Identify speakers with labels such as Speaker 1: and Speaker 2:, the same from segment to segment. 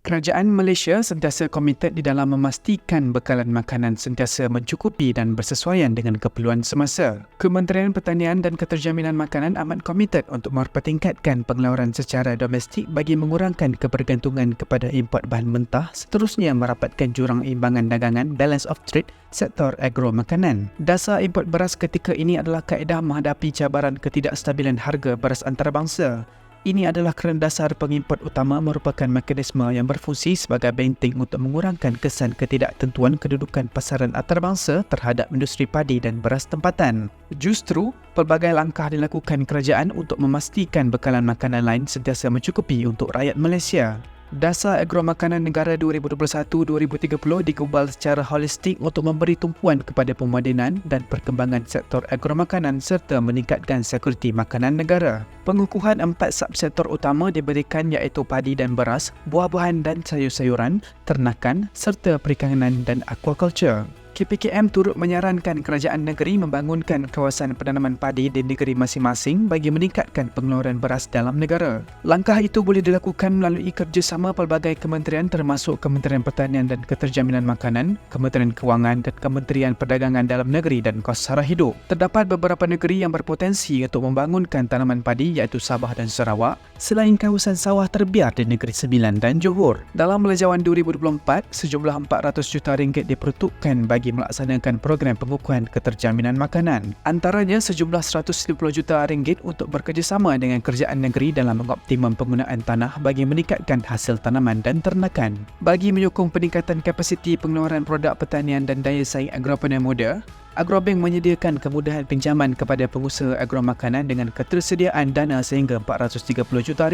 Speaker 1: Kerajaan Malaysia sentiasa komited di dalam memastikan bekalan makanan sentiasa mencukupi dan bersesuaian dengan keperluan semasa. Kementerian Pertanian dan Keterjaminan Makanan amat komited untuk mempertingkatkan pengeluaran secara domestik bagi mengurangkan kebergantungan kepada import bahan mentah, seterusnya merapatkan jurang imbangan dagangan balance of trade sektor agro makanan. Dasar import beras ketika ini adalah kaedah menghadapi cabaran ketidakstabilan harga beras antarabangsa. Ini adalah kerana dasar pengimport utama merupakan mekanisme yang berfungsi sebagai benteng untuk mengurangkan kesan ketidaktentuan kedudukan pasaran antarabangsa terhadap industri padi dan beras tempatan. Justru, pelbagai langkah dilakukan kerajaan untuk memastikan bekalan makanan lain sentiasa mencukupi untuk rakyat Malaysia. Dasar Agro Makanan Negara 2021-2030 digubal secara holistik untuk memberi tumpuan kepada pemodenan dan perkembangan sektor agro makanan serta meningkatkan sekuriti makanan negara. Pengukuhan 4 subsektor utama diberikan iaitu padi dan beras, buah-buahan dan sayur-sayuran, ternakan serta perikanan dan aquaculture. KPKM turut menyarankan kerajaan negeri membangunkan kawasan penanaman padi di negeri masing-masing bagi meningkatkan pengeluaran beras dalam negara. Langkah itu boleh dilakukan melalui kerjasama pelbagai kementerian termasuk Kementerian Pertanian dan Keterjaminan Makanan, Kementerian Kewangan dan Kementerian Perdagangan Dalam Negeri dan Kos Sara Hidup. Terdapat beberapa negeri yang berpotensi untuk membangunkan tanaman padi iaitu Sabah dan Sarawak, selain kawasan sawah terbiar di Negeri Sembilan dan Johor. Dalam Belanjawan 2024, sejumlah RM400 juta diperuntukkan bagi melaksanakan program pengukuhan keterjaminan makanan. Antaranya sejumlah RM150 juta untuk bekerjasama dengan kerajaan negeri dalam mengoptimum penggunaan tanah bagi meningkatkan hasil tanaman dan ternakan. Bagi menyokong peningkatan kapasiti pengeluaran produk pertanian dan daya saing agropreneur muda, Agrobank menyediakan kemudahan pinjaman kepada pengusaha agro makanan dengan ketersediaan dana sehingga RM430 juta.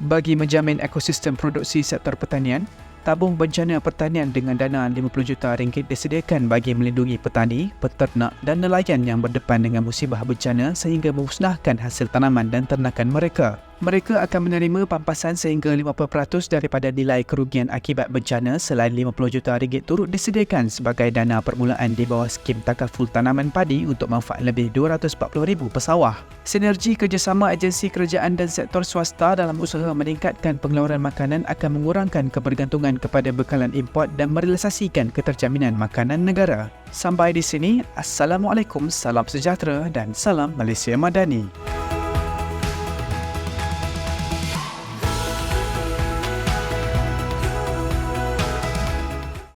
Speaker 1: Bagi menjamin ekosistem produksi sektor pertanian, tabung bencana pertanian dengan dana RM50 juta disediakan bagi melindungi petani, peternak dan nelayan yang berdepan dengan musibah bencana sehingga memusnahkan hasil tanaman dan ternakan mereka. Mereka akan menerima pampasan sehingga 50% daripada nilai kerugian akibat bencana selain RM50 juta turut disediakan sebagai dana permulaan di bawah skim takaful tanaman padi untuk manfaat lebih 240,000 pesawah. Sinergi kerjasama agensi kerajaan dan sektor swasta dalam usaha meningkatkan pengeluaran makanan akan mengurangkan kebergantungan kepada bekalan import dan merealisasikan keterjaminan makanan negara. Sampai di sini, Assalamualaikum, salam sejahtera dan salam Malaysia Madani.